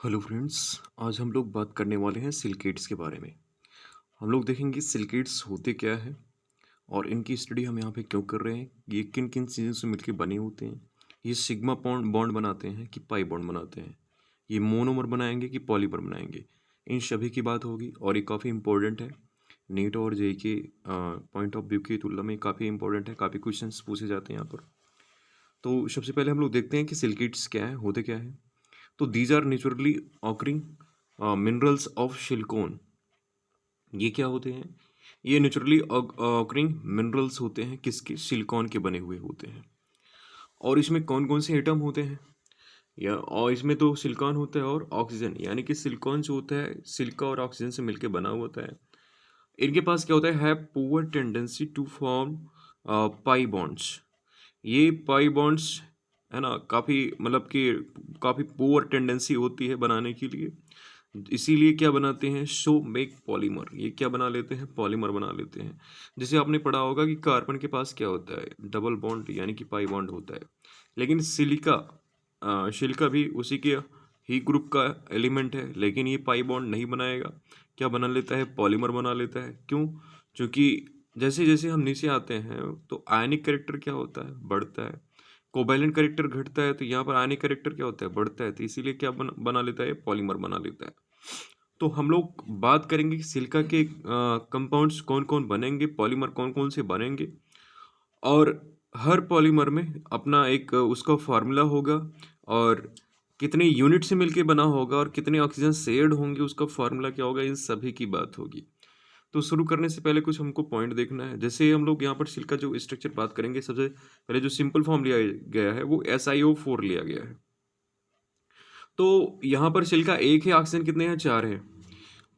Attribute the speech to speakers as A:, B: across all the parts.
A: Hello friends. आज हम लोग बात करने वाले हैं सिलिकेट्स के बारे में। हम लोग देखेंगे सिलिकेट्स होते क्या है और इनकी स्टडी हम यहाँ पे क्यों कर रहे हैं, ये किन किन चीज़ों से मिलकर बने होते हैं, ये सिग्मा बॉन्ड बॉन्ड बनाते हैं कि पाई बॉन्ड बनाते हैं, ये मोनोमर बनाएंगे कि पॉलीमर बनाएंगे, इन सभी की बात होगी। और ये काफ़ी इंपॉर्टेंट है, नीट और जेईई के पॉइंट ऑफ व्यू की तुलना में काफ़ी इंपॉर्टेंट है, काफ़ी क्वेश्चन पूछे जाते हैं यहाँ पर। तो सबसे पहले हम लोग देखते हैं कि सिलिकेट्स क्या है, होते क्या है। तो these are naturally occurring minerals of silicon. ये क्या होते हैं? ये नेचुरली ऑकरिंग मिनरल्स होते हैं, किसके? सिलिकॉन के बने हुए होते हैं। और इसमें कौन कौन से एटम होते हैं? या और इसमें तो सिलिकॉन होता है और ऑक्सीजन, यानी कि सिलिकॉन जो होता है सिलिका और ऑक्सीजन से मिलकर बना हुआ होता है। इनके पास क्या होता है poor tendency to form pi bonds. ये पाई बॉन्ड्स है ना, काफ़ी मतलब कि काफ़ी पुअर टेंडेंसी होती है बनाने के लिए। इसीलिए क्या बनाते हैं? Show make polymer. ये क्या बना लेते हैं? पॉलीमर बना लेते हैं। जैसे आपने पढ़ा होगा कि कार्बन के पास क्या होता है? डबल बॉन्ड यानी कि पाई बॉन्ड होता है। लेकिन सिलिका भी उसी के ही ग्रुप का एलिमेंट है, लेकिन ये पाई बॉन्ड नहीं बनाएगा। क्या बना लेता है? पॉलीमर बना लेता है। क्यों? क्योंकि जैसे जैसे हम नीचे आते हैं तो आयनिक कैरेक्टर क्या होता है? बढ़ता है। कोवैलेंट कैरेक्टर घटता है, तो यहाँ पर आयनिक कैरेक्टर क्या होता है? बढ़ता है। तो इसीलिए क्या बना लेता है? पॉलीमर बना लेता है। तो हम लोग बात करेंगे कि सिलिका के कंपाउंड्स कौन कौन बनेंगे, पॉलीमर कौन कौन से बनेंगे, और हर पॉलीमर में अपना एक उसका फार्मूला होगा, और कितने यूनिट से मिलके बना होगा और कितने ऑक्सीजन शेयर्ड होंगे, उसका फार्मूला क्या होगा, इन सभी की बात होगी। तो शुरू करने से पहले कुछ हमको पॉइंट देखना है। जैसे हम लोग यहाँ पर सिलिका जो स्ट्रक्चर बात करेंगे, सबसे पहले जो सिंपल फॉर्म लिया गया है वो SiO4 लिया गया है। तो यहाँ पर सिलिका एक है, ऑक्सीजन कितने हैं? 4 है।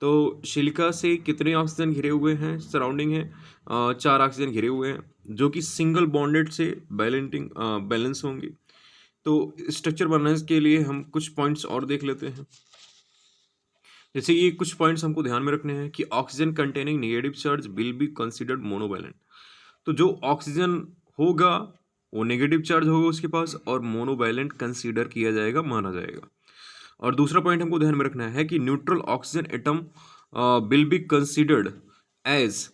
A: तो सिलिका से कितने ऑक्सीजन घिरे हुए हैं? सराउंडिंग है 4 ऑक्सीजन घिरे हुए हैं, जो कि सिंगल बॉन्डेड से बैलेंस होंगे। तो स्ट्रक्चर बनाने के लिए हम कुछ पॉइंट्स और देख लेते हैं। जैसे ये कुछ पॉइंट्स हमको ध्यान में रखने हैं कि oxygen containing negative charge will be considered monovalent. तो जो ऑक्सीजन होगा वो नेगेटिव चार्ज होगा उसके पास, और मोनोवैलेंट कंसीडर किया जाएगा, माना जाएगा। और दूसरा पॉइंट हमको ध्यान में रखना है कि neutral oxygen atom will be considered as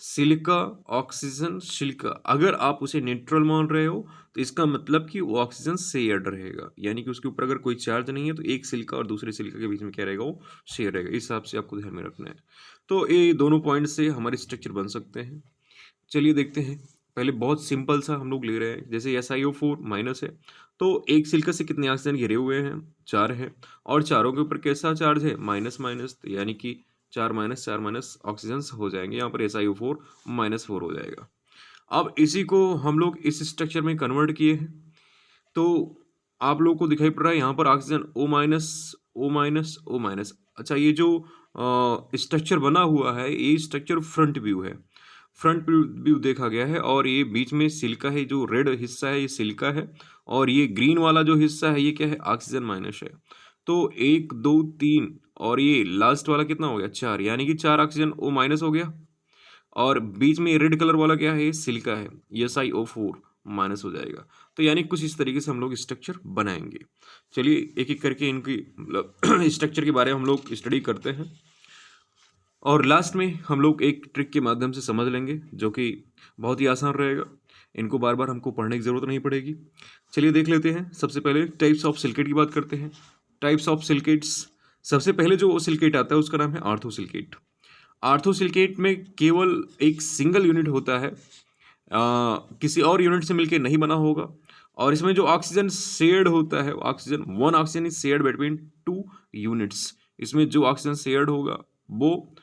A: silica oxygen silica. अगर आप उसे न्यूट्रल मान रहे हो तो इसका मतलब कि वो ऑक्सीजन शेयर्ड रहेगा, यानी कि उसके ऊपर अगर कोई चार्ज नहीं है तो एक सिलिका और दूसरे सिलिका के बीच में क्या रहेगा? वो शेयर रहेगा। इस हिसाब से आपको ध्यान में रखना है। तो ये दोनों पॉइंट से हमारे स्ट्रक्चर बन सकते हैं। चलिए देखते हैं। पहले बहुत सिंपल सा हम लोग ले रहे हैं, जैसे SiO4 माइनस है, तो एक सिलिका से कितने ऑक्सीजन घिरे हुए हैं? 4 है। और चारों के ऊपर कैसा चार्ज है? माइनस माइनस, तो यानी कि 4 माइनस ऑक्सीजन हो जाएंगे, यहाँ पर SiO4 -4 हो जाएगा। अब इसी को हम लोग इस स्ट्रक्चर में कन्वर्ट किए हैं, तो आप लोगों को दिखाई पड़ रहा है यहाँ पर ऑक्सीजन O-O-। अच्छा, ये जो स्ट्रक्चर बना हुआ है, ये स्ट्रक्चर फ्रंट व्यू है। फ्रंट व्यू देखा गया है, और ये बीच में सिलिका है, जो रेड हिस्सा है ये सिलिका है, और ये ग्रीन वाला जो हिस्सा है ये क्या है? ऑक्सीजन माइनस है। तो 1 2 3, और ये लास्ट वाला कितना हो गया? 4, यानी कि 4 ऑक्सीजन O- हो गया। और बीच में रेड कलर वाला क्या है? ये सिलिका है, SiO4 माइनस हो जाएगा। तो यानी कुछ इस तरीके से हम लोग स्ट्रक्चर बनाएंगे। चलिए एक एक करके इनकी मतलब स्ट्रक्चर के बारे में हम लोग स्टडी करते हैं, और लास्ट में हम लोग एक ट्रिक के माध्यम से समझ लेंगे, जो कि बहुत ही आसान रहेगा। इनको बार बार हमको पढ़ने की ज़रूरत नहीं पड़ेगी। चलिए देख लेते हैं। सबसे पहले टाइप्स ऑफ सिलिकेट की बात करते हैं। टाइप्स ऑफ सिलिकेट्स, सबसे पहले जो सिलिकेट आता है उसका नाम है आर्थोसिलिकेट। आर्थोसिलिकेट में केवल एक सिंगल यूनिट होता है, किसी और यूनिट से मिलकर नहीं बना होगा। और इसमें जो ऑक्सीजन शेयर्ड होता है, oxygen one oxygen is shared between 2 units. इसमें जो ऑक्सीजन शेयर्ड होगा वो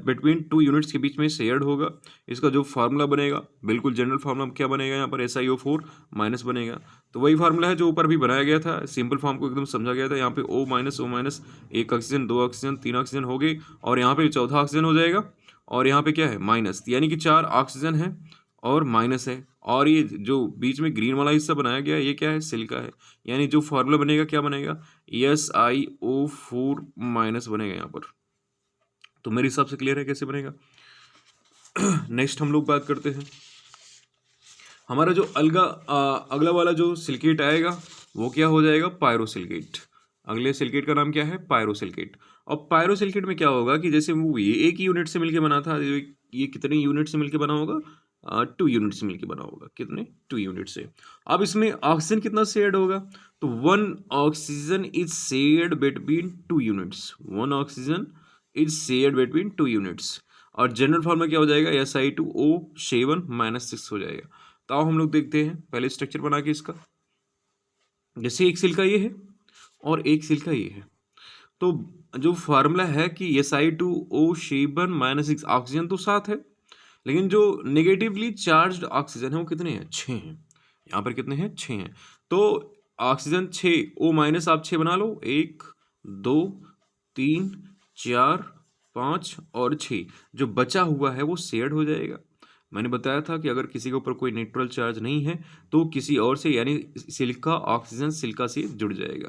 A: बिटवीन 2 यूनिट्स के बीच में शेयर्ड होगा। इसका जो फार्मूला बनेगा, बिल्कुल जनरल फार्मूला क्या बनेगा? यहाँ पर SiO4 माइनस बनेगा। तो वही फार्मूला है जो ऊपर भी बनाया गया था, सिंपल फॉर्म को एकदम समझा गया था। यहाँ पे O-, एक ऑक्सीजन, 2 ऑक्सीजन, 3 ऑक्सीजन हो गई, और यहाँ पे चौथा ऑक्सीजन हो जाएगा, और यहाँ पे क्या है? माइनस, यानी कि 4 ऑक्सीजन है और माइनस है। और ये जो बीच में ग्रीन वाला हिस्सा बनाया गया है ये क्या है? सिलिका है। यानी जो फार्मूला बनेगा क्या बनेगा? SiO4 माइनस बनेगा यहाँ पर। तो मेरे हिसाब से क्लियर है कैसे बनेगा। नेक्स्ट हम लोग बात करते हैं, हमारा जो अगला वाला जो सिलिकेट आएगा वो क्या हो जाएगा? पायरोसिलिकेट। अगले सिलिकेट का नाम क्या है? पायरोसिलिकेट। और पायरोसिलिकेट में क्या होगा कि जैसे वो ये एक ही यूनिट से मिलके बना था, ये कितने यूनिट से मिलके बना होगा? 2 यूनिट से मिलके बना होगा। कितने? 2 यूनिट से। अब इसमें ऑक्सीजन कितना शेयर्ड होगा? तो 1 oxygen is shared between 2 units. 1 oxygen is shared between 2 units. और जनरल फॉर्मूला क्या हो जाएगा? Si2O7 - 6 हो जाएगा। तो आओ हम लोग देखते हैं पहले स्ट्रक्चर बना के इसका। जैसे एक सिल्का ये है और एक सिल्का ये है, तो जो फार्मूला है कि Si2O7 - 6, ऑक्सीजन तो 7 है, लेकिन जो नेगेटिवली चार्ज्ड ऑक्सीजन है वो कितने हैं? 6 हैं। यहाँ पर कितने हैं? 6 हैं। तो ऑक्सीजन 6, O माइनस आप 6 बना लो, 1 2 3 4 5 और 6। जो बचा हुआ है वो शेयर्ड हो जाएगा। मैंने बताया था कि अगर किसी के ऊपर कोई न्यूट्रल चार्ज नहीं है तो किसी और से, यानी सिलिका ऑक्सीजन सिलिका से जुड़ जाएगा।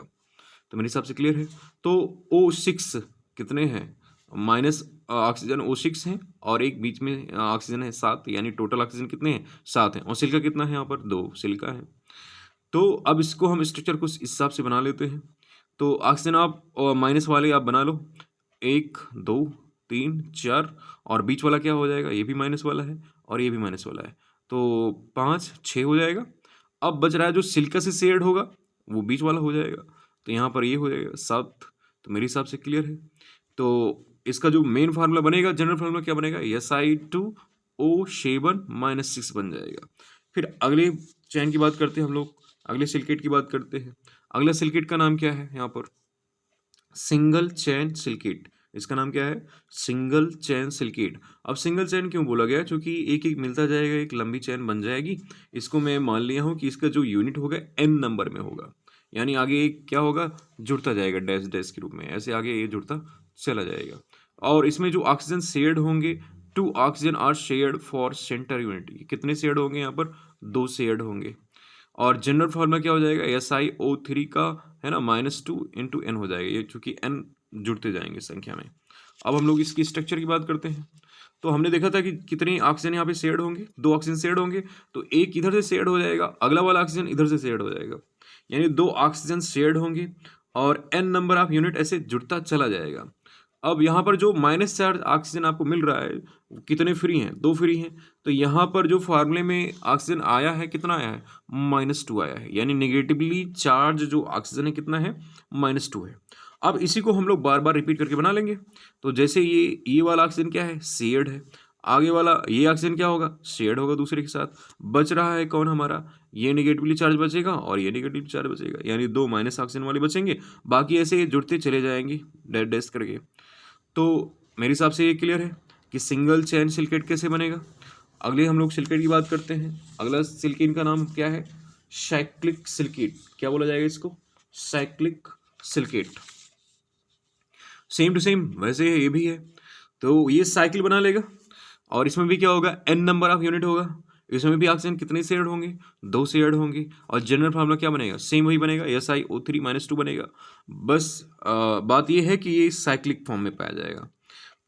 A: तो मेरे हिसाब से क्लियर है। तो O6 कितने हैं? माइनस ऑक्सीजन O6 है और एक बीच में ऑक्सीजन है 7, यानी टोटल ऑक्सीजन कितने हैं? 7 हैं। और सिलिका कितना है? यहाँ पर 2 सिलिका है। तो अब इसको हम स्ट्रक्चर को इस हिसाब से बना लेते हैं। तो ऑक्सीजन आप माइनस वाले आप बना लो, 1 2 3 4, और बीच वाला क्या हो जाएगा? ये भी माइनस वाला है और ये भी माइनस वाला है, तो 5 6 हो जाएगा। अब बच रहा है जो सिलिका से शेयर्ड होगा वो बीच वाला हो जाएगा, तो यहाँ पर ये हो जाएगा 7। तो मेरे हिसाब से क्लियर है। तो इसका जो मेन फार्मूला बनेगा, जनरल फार्मूला क्या बनेगा? Si2O7 - 6 बन जाएगा। फिर अगले चैन की बात करते हैं हम लोग, अगले सिलिकेट की बात करते हैं। अगला सिलिकेट का नाम क्या है? यहाँ पर सिंगल चैन सिलिकेट। इसका नाम क्या है? सिंगल चैन सिलिकेट। अब सिंगल चैन क्यों बोला गया? क्योंकि एक एक मिलता जाएगा, एक लंबी चैन बन जाएगी। इसको मैं मान लिया हूँ कि इसका जो यूनिट होगा n नंबर में होगा, यानी आगे एक क्या होगा? जुड़ता जाएगा डैश डैश के रूप में, ऐसे आगे ये जुड़ता चला जाएगा। और इसमें जो ऑक्सीजन शेयर्ड होंगे, 2 oxygen are shared for centre unit. कितने शेयर्ड होंगे? यहाँ पर 2 शेयर्ड होंगे। और जनरल फार्मूला क्या हो जाएगा? SiO3 का है ना -2 × n हो जाएगा, ये चूंकि n जुड़ते जाएंगे संख्या में। अब हम लोग इसकी स्ट्रक्चर की बात करते हैं। तो हमने देखा था कि कितने ऑक्सीजन यहाँ पे शेयर्ड होंगे? 2 ऑक्सीजन शेयर्ड होंगे, तो एक इधर से शेयर्ड हो जाएगा, अगला वाला ऑक्सीजन इधर से शेयर्ड हो जाएगा, यानी 2 ऑक्सीजन शेयर्ड होंगे और n नंबर ऑफ यूनिट ऐसे जुड़ता चला जाएगा। अब यहाँ पर जो माइनस चार्ज ऑक्सीजन आपको मिल रहा है, कितने फ्री हैं? 2 फ्री हैं। तो यहाँ पर जो फार्मूले में ऑक्सीजन आया है, कितना आया है? -2 आया है, यानी नेगेटिवली चार्ज जो ऑक्सीजन है कितना है? -2 है। अब इसी को हम लोग बार बार रिपीट करके बना लेंगे। तो जैसे ये वाला ऑक्सीजन क्या है? शेयर्ड है। आगे वाला ये ऑक्सीजन क्या होगा? शेयर्ड होगा दूसरे के साथ। बच रहा है कौन हमारा? ये नेगेटिवली चार्ज बचेगा और ये नेगेटिव चार्ज बचेगा, यानी 2 माइनस ऑक्सीजन वाले बचेंगे, बाकी ऐसे जुड़ते चले जाएंगे डैश डैश करके। तो मेरे हिसाब से ये क्लियर है कि सिंगल चैन सिलिकेट कैसे बनेगा। अगले हम लोग सिलिकेट की बात करते हैं। अगला सिलिकेट का नाम क्या है? Cyclic silicate. क्या बोला जाएगा इसको? Cyclic silicate. Same to same वैसे ये भी है, तो ये साइकिल बना लेगा और इसमें भी क्या होगा? n नंबर ऑफ यूनिट होगा। इसमें भी ऑक्सीजन कितने शेयर्ड होंगे? 2 शेयर्ड होंगे। और जनरल फार्मूला क्या बनेगा? सेम वही बनेगा, SiO3 - 2 बनेगा। बस बात ये है कि ये साइक्लिक फॉर्म में पाया जाएगा।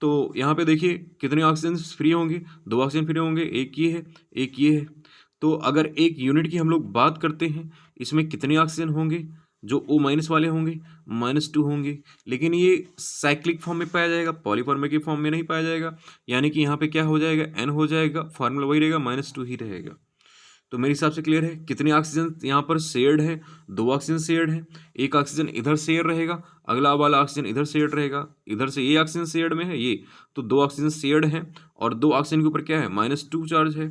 A: तो यहाँ पे देखिए कितने ऑक्सीजन फ्री होंगे? 2 ऑक्सीजन फ्री होंगे, एक ये है एक ये है। तो अगर एक यूनिट की हम लोग बात करते हैं, इसमें कितने ऑक्सीजन होंगे? जो O- वाले होंगे -2 होंगे, लेकिन ये साइक्लिक फॉर्म में पाया जाएगा, पॉलीफॉर्मिक के फॉर्म में नहीं पाया जाएगा, यानी कि यहाँ पे क्या हो जाएगा? n हो जाएगा, फार्मूला वही रहेगा, -2 ही रहेगा। तो मेरे हिसाब से क्लियर है। कितने ऑक्सीजन यहाँ पर शेयर्ड है? 2 ऑक्सीजन शेयर्ड है। एक ऑक्सीजन इधर शेयर रहेगा, अगला वाला ऑक्सीजन इधर शेयर्ड रहेगा, इधर से ये ऑक्सीजन शेयर्ड में है ये, तो 2 ऑक्सीजन शेयर्ड है और 2 ऑक्सीजन के ऊपर क्या है? -2 चार्ज है।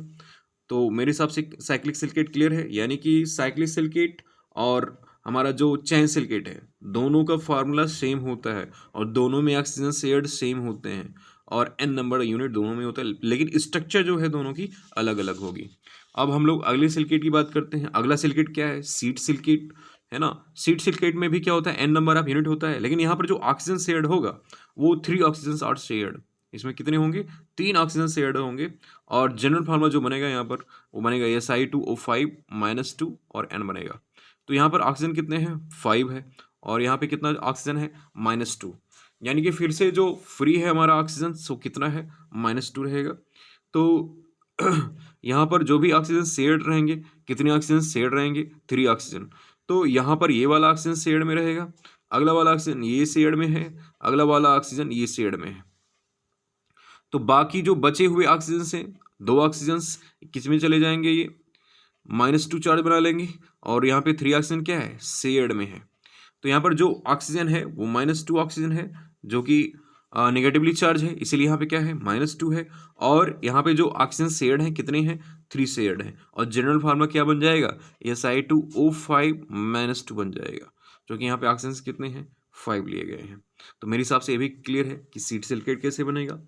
A: तो मेरे हिसाब से साइक्लिक सिलिकेट क्लियर है, यानी कि साइक्लिक सिलिकेट और हमारा जो चैन सिलिकेट है, दोनों का फार्मूला सेम होता है और दोनों में ऑक्सीजन शेयर्ड सेम होते हैं और n नंबर यूनिट दोनों में होता है, लेकिन स्ट्रक्चर जो है दोनों की अलग अलग होगी। अब हम लोग अगले सिलिकेट की बात करते हैं। अगला सिलिकेट क्या है? सीट सिलिकेट, है ना। सीट सिलिकेट में भी क्या होता है? n नंबर ऑफ यूनिट होता है, लेकिन यहाँ पर जो ऑक्सीजन शेयर्ड होगा वो 3 ऑक्सीजन आर शेयर्ड। इसमें कितने होंगे? 3 ऑक्सीजन शेयर्ड होंगे। और जनरल फार्मूला जो बनेगा यहाँ पर वो बनेगा Si2O5 - 2 और n बनेगा। तो यहाँ पर ऑक्सीजन कितने हैं? 5 है और यहाँ पे कितना ऑक्सीजन है? -2, यानी कि फिर से जो फ्री है हमारा ऑक्सीजन सो कितना है? -2 रहेगा। तो यहाँ पर जो भी ऑक्सीजन शेयर्ड रहेंगे, कितने ऑक्सीजन शेयर्ड रहेंगे? 3 ऑक्सीजन। तो यहाँ पर ये वाला ऑक्सीजन शेयर्ड में रहेगा, अगला वाला ऑक्सीजन ये शेड में है, अगला वाला ऑक्सीजन ये शेड में है। तो बाकी जो बचे हुए ऑक्सीजन हैं, 2 ऑक्सीजन किस में चले जाएंगे, ये -2 चार्ज बना लेंगे, और यहाँ पे 3 ऑक्सीजन क्या है, शेड में है। तो यहाँ पर जो ऑक्सीजन है वो -2 ऑक्सीजन है जो कि नेगेटिवली चार्ज है, इसीलिए यहाँ पे क्या है, -2 है। और यहाँ पे जो ऑक्सीजन शेड हैं कितने हैं, 3 शेड हैं। और जनरल फार्मूला क्या बन जाएगा, Si2O5 -2 बन जाएगा, जो कि यहाँ पे ऑक्सीजन कितने हैं, 5 लिए गए हैं। तो मेरे हिसाब से ये भी क्लियर है कि सीट सिलिकेट कैसे बनेगा।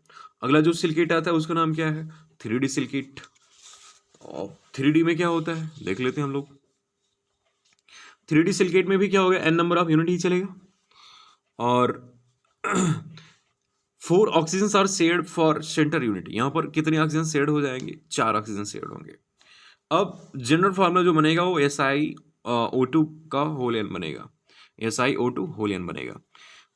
A: अगला जो सिलिकेट आता है उसका नाम क्या है, 3D सिलिकेट। और 3D में क्या होता है देख लेते हैं हम लोग। 3D सिलिकेट में भी क्या होगा, n नंबर ऑफ यूनिट ही चलेगा, और 4 oxygen are shared for centre unit. यहाँ पर कितने ऑक्सीजन शेयर्ड हो जाएंगे, 4 ऑक्सीजन शेयर्ड होंगे। अब जनरल फार्मूला जो बनेगा वो SiO2 का होल एन बनेगा, SiO2 होल एन बनेगा।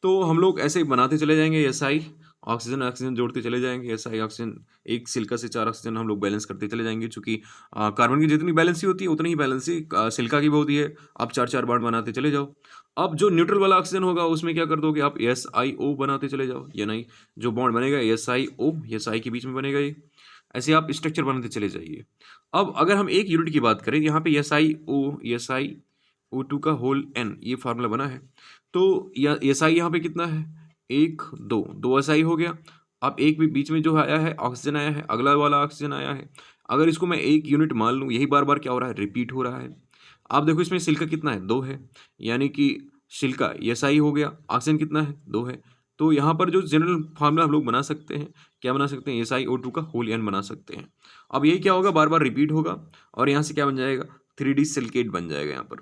A: तो हम लोग ऐसे बनाते चले जाएंगे, SI ऑक्सीजन ऑक्सीजन जोड़ते चले जाएंगे, SI ऑक्सीजन, एक सिलिका से 4 ऑक्सीजन हम लोग बैलेंस करते चले जाएंगे। चूंकि कार्बन की जितनी बैलेंसी होती है उतनी ही बैलेंसी सिलिका की भी होती है। आप 4-4 बार बनाते चले जाओ। अब जो न्यूट्रल वाला ऑक्सीजन होगा उसमें क्या कर दोगे आप, SiO बनाते चले जाओ, या नहीं जो बॉन्ड बनेगा SiO, SI के बीच में बनेगा, ये ऐसे आप स्ट्रक्चर बनाते चले जाइए। अब अगर हम एक यूनिट की बात करें, यहाँ पे SiO2 का होल n ये फार्मूला बना है। तो SI यहाँ पे कितना है, 1 2 SI हो गया। अब एक भी बीच में जो आया है ऑक्सीजन आया है, अगला वाला ऑक्सीजन आया है। अगर इसको मैं एक यूनिट मान लूँ, यही बार बार क्या हो रहा है, रिपीट हो रहा है। आप देखो इसमें सिलिका कितना है, 2 है, यानी कि सिलिका SI हो गया, ऑक्सीजन कितना है, 2 है। तो यहाँ पर जो जनरल फार्मूला हम लोग बना सकते हैं, क्या बना सकते हैं, SiO2 का होल n बना सकते हैं। अब यही क्या होगा, बार बार रिपीट होगा, और यहाँ से क्या बन जाएगा, 3D सिलिकेट बन जाएगा यहाँ पर।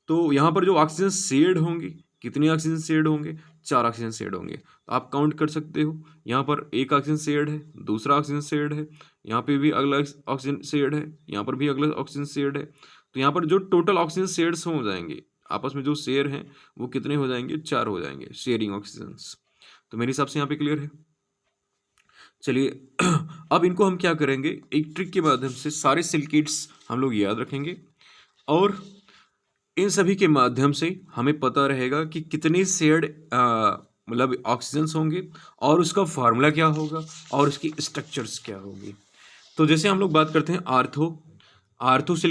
A: तो यहाँ पर जो ऑक्सीजन शेड होंगे, कितने ऑक्सीजन शेड होंगे, 4 ऑक्सीजन शेड होंगे। तो आप काउंट कर सकते हो, यहाँ पर एक ऑक्सीजन शेड है, दूसरा ऑक्सीजन शेड है, यहाँ पे भी अगला ऑक्सीजन शेड है, यहाँ पर भी अगला ऑक्सीजन शेड है। तो यहाँ पर जो टोटल ऑक्सीजन शेड्स हो जाएंगे, आपस में जो शेयर हैं वो कितने हो जाएंगे, 4 हो जाएंगे, शेयरिंग ऑक्सीजन्स। तो मेरे हिसाब से यहाँ पे क्लियर है। चलिए अब इनको हम क्या करेंगे, एक ट्रिक के माध्यम से सारे सिलिकेट्स हम लोग याद रखेंगे, और इन सभी के माध्यम से हमें पता रहेगा कि कितने शेयर्ड मतलब ऑक्सीजन्स होंगे, और उसका फार्मूला क्या होगा, और उसकी स्ट्रक्चर्स क्या होगी। तो जैसे हम लोग बात करते हैं आर्थो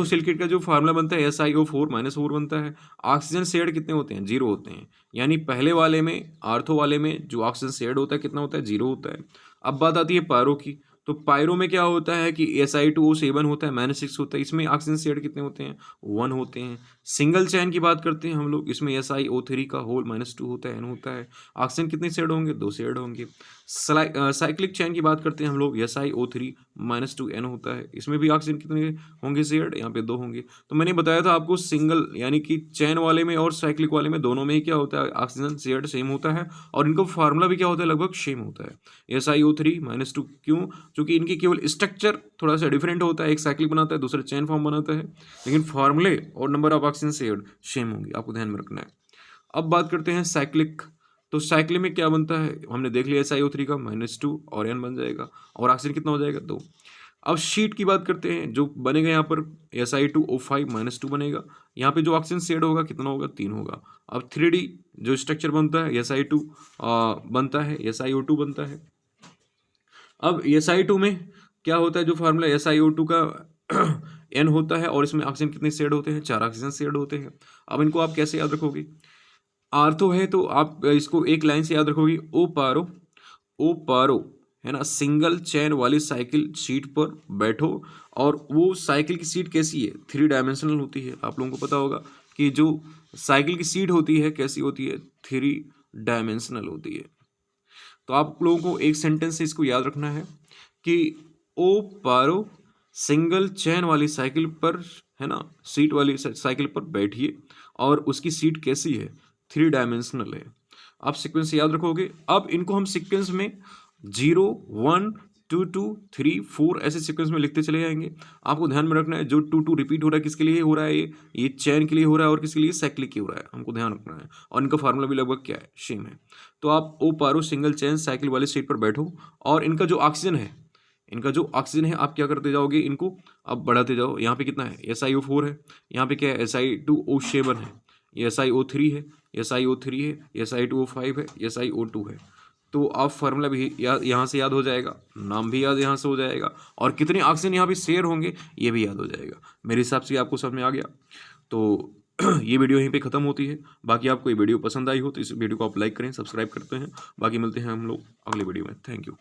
A: सिलिकेट का जो फार्मूला बनता है SiO4 बनता है। ऑक्सीजन शेयर्ड कितने होते हैं, 0 होते हैं, यानी पहले वाले में, आर्थो वाले में जो ऑक्सीजन शेयर्ड होता है कितना होता है, 0 होता है। अब बात आती है पायरो की। तो पायरो में क्या होता है कि Si2O7 होता है, -6 होता है, इसमें ऑक्सीजन शेयर्ड कितने होते हैं, 1 होते हैं। सिंगल चैन की बात करते हैं हम लोग, इसमें SiO3 का होल -2 होता है, n होता है। ऑक्सीजन कितने शेयर्ड होंगे, 2 शेयर्ड होंगे। साइक्लिक चैन की बात करते हैं हम लोग, SiO3 -2 n होता है, इसमें भी ऑक्सीजन कितने होंगे शेयर्ड, यहाँ पे 2 होंगे। तो मैंने बताया था आपको, सिंगल यानी कि चैन वाले में और साइक्लिक वाले में, दोनों में ही क्या होता है, ऑक्सीजन शेयर्ड सेम होता है, और इनका फार्मूला भी क्या होता है, लगभग सेम होता है, SiO3 -2। क्यों, क्योंकि इनकी केवल स्ट्रक्चर थोड़ा सा डिफरेंट होता है, एक साइक्लिक बनाता है, दूसरा चैन फॉर्म बनाता है, लेकिन फार्मूले और number of oxygen shared same होंगे, आपको ध्यान में रखना है। अब बात करते हैं साइक्लिक। तो साइक्लिक में क्या बनता है, हमने देख लिया SiO3 का -2 और n बन जाएगा, और ऑक्सीजन कितना हो जाएगा, 2। अब शीट की बात करते हैं, जो बनेगा यहाँ पर Si2O5 -2 बनेगा, यहाँ पे जो ऑक्सीजन शेड होगा कितना होगा, 3 होगा। अब 3D जो स्ट्रक्चर बनता है, Si2 बनता है, SiO2 बनता है। अब SI2 में क्या होता है, जो फार्मूला SiO2 का n होता है, और इसमें ऑक्सीजन कितने शेड होते हैं, 4 ऑक्सीजन शेड होते हैं। अब इनको आप कैसे याद रखोगे, आर्थो है तो आप इसको एक लाइन से याद रखोगे, ओ पारो है ना, सिंगल चैन वाली साइकिल सीट पर बैठो। और वो साइकिल की सीट कैसी है, 3 डायमेंशनल होती है। आप लोगों को पता होगा कि जो साइकिल की सीट होती है कैसी होती है, 3 डायमेंशनल होती है। तो आप लोगों को एक सेंटेंस से इसको याद रखना है कि ओ पारो सिंगल चैन वाली साइकिल पर, है ना, सीट वाली साइकिल पर बैठिए, और उसकी सीट कैसी है, 3 डायमेंशनल है। आप सीक्वेंस याद रखोगे। अब इनको हम सीक्वेंस में 0 1 2 2 3 4 ऐसे सीक्वेंस में लिखते चले जाएंगे। आपको ध्यान में रखना है, जो 2 2 रिपीट हो रहा है किसके लिए हो रहा है, ये चैन के लिए हो रहा है, और किसके लिए, साइक्लिक के हो रहा है, हमको ध्यान रखना है। और इनका फार्मूला भी लगभग क्या है, सेम है। तो आप ओ पारो सिंगल चैन साइकिल वाले सीट पर बैठो, और इनका जो ऑक्सीजन है आप क्या करते जाओगे, इनको अब बढ़ाते जाओ। यहाँ पे कितना है, SiO4 है, यहाँ पे क्या है, Si2O7 है, ये SiO3 है, SiO3 है, Si2O5 है, SiO2 है। तो आप फार्मूला भी यहाँ से याद हो जाएगा, नाम भी याद यहाँ से हो जाएगा, और कितने ऑक्सीजन यहाँ पे शेयर होंगे ये भी याद हो जाएगा। मेरे हिसाब से आपको समझ में आ गया। तो ये वीडियो यहीं पे ख़त्म होती है। बाकी आपको ये वीडियो पसंद आई हो तो इस वीडियो को आप लाइक करें, सब्सक्राइब करते हैं। बाकी मिलते हैं हम लोग अगले वीडियो में। Thank you.